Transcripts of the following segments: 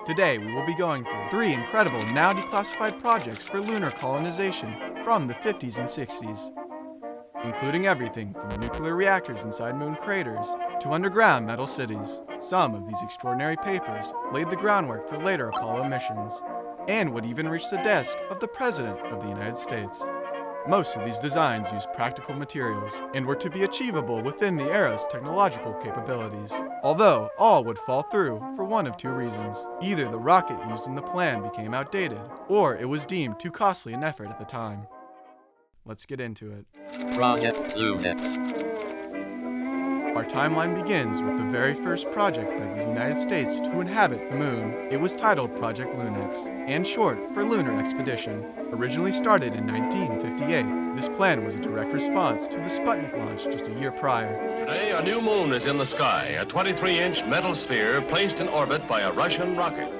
Today we will be going through 3 incredible now declassified projects for lunar colonization from the 50s and 60s, including everything from nuclear reactors inside moon craters to underground metal cities. Some of these extraordinary papers laid the groundwork for later Apollo missions and would even reach the desk of the President of the United States. Most of these designs used practical materials and were to be achievable within the era's technological capabilities, although all would fall through for one of 2 reasons. Either the rocket used in the plan became outdated, or it was deemed too costly an effort at the time. Let's get into it. Project Lunex. Our timeline begins with the very first project by the United States to inhabit the moon. It was titled Project Lunex, and short for Lunar Expedition. Originally started in 1958, this plan was a direct response to the Sputnik launch just a year prior. Today, a new moon is in the sky, a 23-inch metal sphere placed in orbit by a Russian rocket.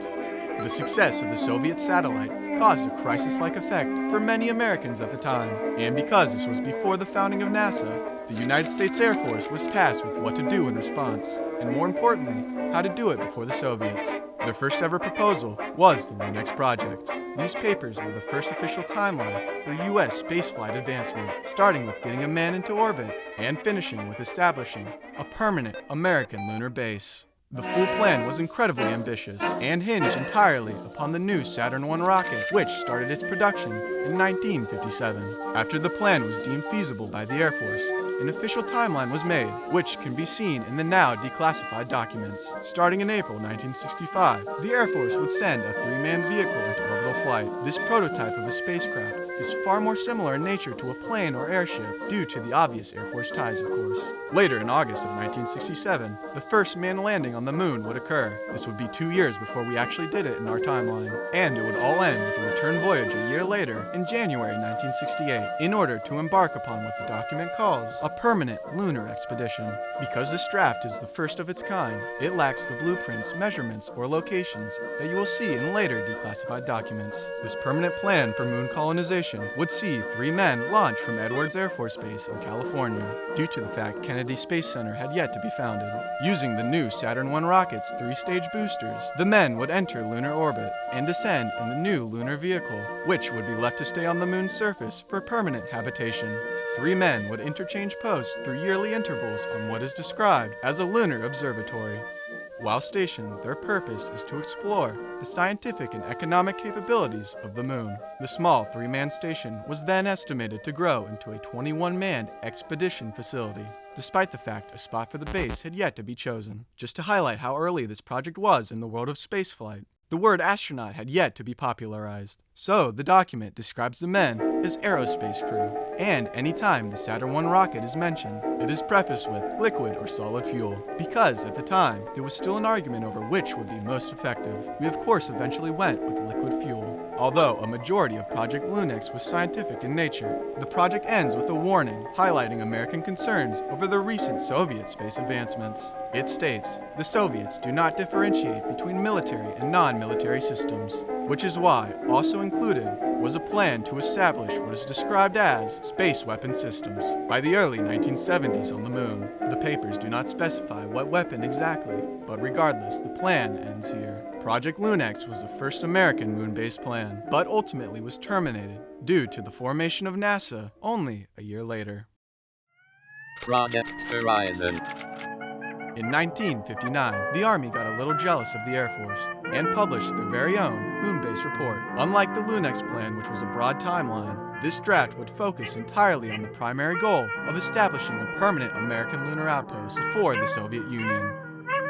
The success of the Soviet satellite caused a crisis-like effect for many Americans at the time. And because this was before the founding of NASA, the United States Air Force was tasked with what to do in response, and more importantly, how to do it before the Soviets. Their first ever proposal was the Lunex project. These papers were the first official timeline for U.S. spaceflight advancement, starting with getting a man into orbit and finishing with establishing a permanent American lunar base. The full plan was incredibly ambitious and hinged entirely upon the new Saturn I rocket, which started its production in 1957. After the plan was deemed feasible by the Air Force, an official timeline was made, which can be seen in the now declassified documents. Starting in April 1965, the Air Force would send a 3-manned vehicle into orbital flight. This prototype of a spacecraft is far more similar in nature to a plane or airship due to the obvious Air Force ties, of course. Later in August of 1967, the first manned landing on the moon would occur. This would be 2 years before we actually did it in our timeline, and it would all end with a return voyage a year later in January 1968 in order to embark upon what the document calls a permanent lunar expedition. Because this draft is the first of its kind, it lacks the blueprints, measurements, or locations that you will see in later declassified documents. This permanent plan for moon colonization would see 3 men launch from Edwards Air Force Base in California, due to the fact Kennedy Space Center had yet to be founded. Using the new Saturn I rocket's 3-stage boosters, the men would enter lunar orbit and descend in the new lunar vehicle, which would be left to stay on the moon's surface for permanent habitation. 3 men would interchange posts through yearly intervals on what is described as a lunar observatory. While stationed, their purpose is to explore the scientific and economic capabilities of the moon. The small 3-man station was then estimated to grow into a 21-man expedition facility, despite the fact a spot for the base had yet to be chosen. Just to highlight how early this project was in the world of spaceflight, the word astronaut had yet to be popularized. So the document describes the men as aerospace crew, and anytime the Saturn I rocket is mentioned, it is prefaced with liquid or solid fuel, because at the time there was still an argument over which would be most effective. We of course eventually went with liquid fuel. Although a majority of Project Lunex was scientific in nature, the project ends with a warning highlighting American concerns over the recent Soviet space advancements. It states, "The Soviets do not differentiate between military and non-military systems," which is why also included was a plan to establish what is described as space weapon systems by the early 1970s on the moon. The papers do not specify what weapon exactly, but regardless, the plan ends here. Project Lunex was the first American moon-based plan, but ultimately was terminated due to the formation of NASA only a year later. Project Horizon. In 1959, the Army got a little jealous of the Air Force and published their very own moon-based report. Unlike the Lunex plan, which was a broad timeline, this draft would focus entirely on the primary goal of establishing a permanent American lunar outpost for the Soviet Union.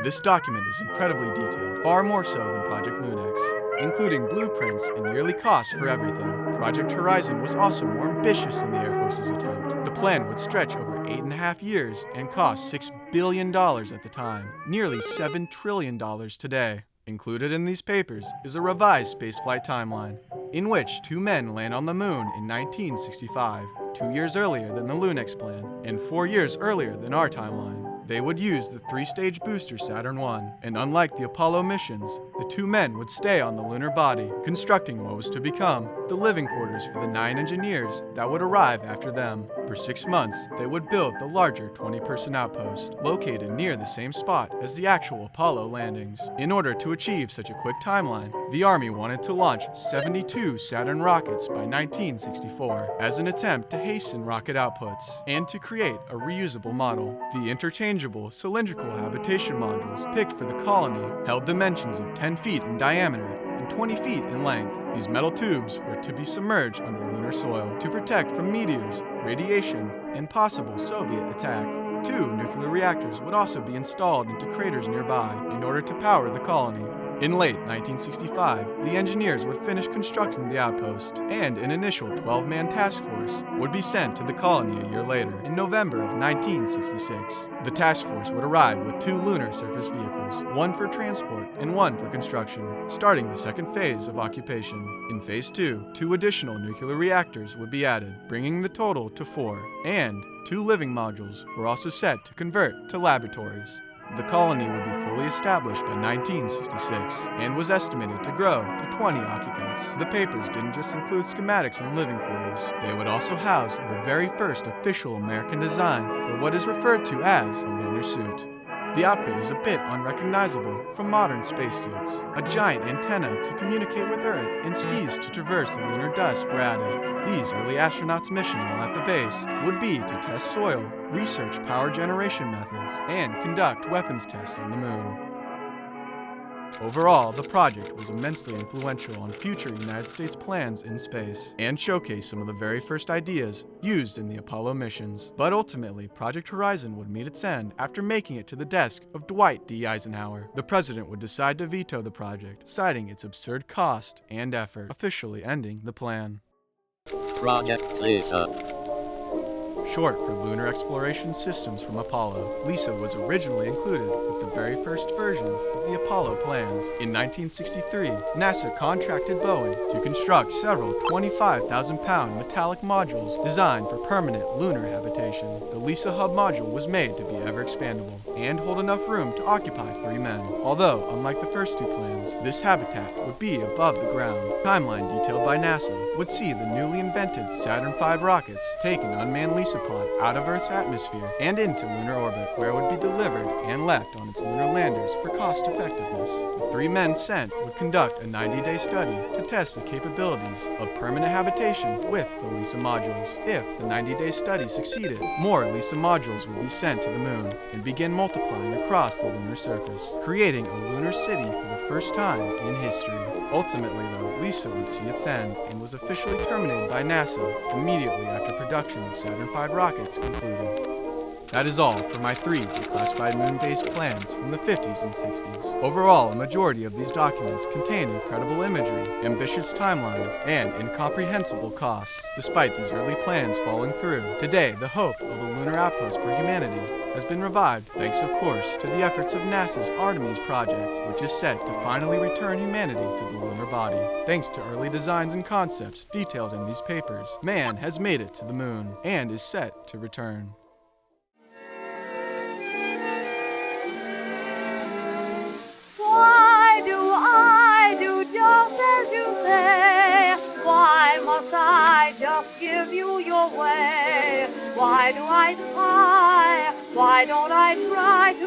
This document is incredibly detailed, far more so than Project Lunex, including blueprints and yearly costs for everything. Project Horizon was also more ambitious than the Air Force's attempt. The plan would stretch over 8.5 years and cost $6 billion at the time, nearly $7 trillion today. Included in these papers is a revised spaceflight timeline, in which 2 men land on the moon in 1965, 2 years earlier than the Lunex plan, and 4 years earlier than our timeline. They would use the three-stage booster Saturn I, and unlike the Apollo missions, the two men would stay on the lunar body, constructing what was to become the living quarters for the 9 engineers that would arrive after them. For 6 months, they would build the larger 20-person outpost, located near the same spot as the actual Apollo landings. In order to achieve such a quick timeline, the Army wanted to launch 72 Saturn rockets by 1964 as an attempt to hasten rocket outputs and to create a reusable model. The interchangeable cylindrical habitation modules picked for the colony held dimensions of 10 feet in diameter and 20 feet in length. These metal tubes were to be submerged under lunar soil to protect from meteors, radiation, and possible Soviet attack. 2 nuclear reactors would also be installed into craters nearby in order to power the colony. In late 1965, the engineers would finish constructing the outpost, and an initial 12-man task force would be sent to the colony a year later, in November of 1966. The task force would arrive with 2 lunar surface vehicles, one for transport and one for construction, starting the second phase of occupation. In Phase 2, 2 additional nuclear reactors would be added, bringing the total to 4, and 2 living modules were also set to convert to laboratories. The colony would be fully established by 1966 and was estimated to grow to 20 occupants. The papers didn't just include schematics on living quarters, they would also house the very first official American design for what is referred to as a lunar suit. The outfit is a bit unrecognizable from modern spacesuits. A giant antenna to communicate with Earth and skis to traverse the lunar dust were added. These early astronauts' mission while at the base would be to test soil, research power generation methods, and conduct weapons tests on the moon. Overall, the project was immensely influential on future United States plans in space and showcased some of the very first ideas used in the Apollo missions. But ultimately, Project Horizon would meet its end after making it to the desk of Dwight D. Eisenhower. The president would decide to veto the project, citing its absurd cost and effort, officially ending the plan. Project LESA. Short for Lunar Exploration Systems from Apollo, LESA was originally included with the very first versions of the Apollo plans. In 1963, NASA contracted Boeing to construct several 25,000-pound metallic modules designed for permanent lunar habitation. The LESA hub module was made to be ever-expandable and hold enough room to occupy 3 men. Although, unlike the first 2 plans, this habitat would be above the ground. Timeline detailed by NASA would see the newly invented Saturn V rockets take an unmanned LESA pod out of Earth's atmosphere and into lunar orbit, where it would be delivered and left on its lunar landers for cost effectiveness. The 3 men sent would conduct a 90-day study to test the capabilities of permanent habitation with the LESA modules. If the 90-day study succeeded, more LESA modules would be sent to the moon and begin multiplying across the lunar surface, creating a lunar city for the first time in history. Ultimately, though, LESA would see its end and was officially terminated by NASA immediately after production of Saturn V rockets concluded. That is all for my 3 declassified moon-based plans from the 50s and 60s. Overall, a majority of these documents contain incredible imagery, ambitious timelines, and incomprehensible costs. Despite these early plans falling through, today the hope of a lunar outpost for humanity has been revived thanks, of course, to the efforts of NASA's Artemis project, which is set to finally return humanity to the lunar body. Thanks to early designs and concepts detailed in these papers, man has made it to the moon and is set to return. Why do I do just as you say? Why must I just give you your way? Why do I try? Why don't I try to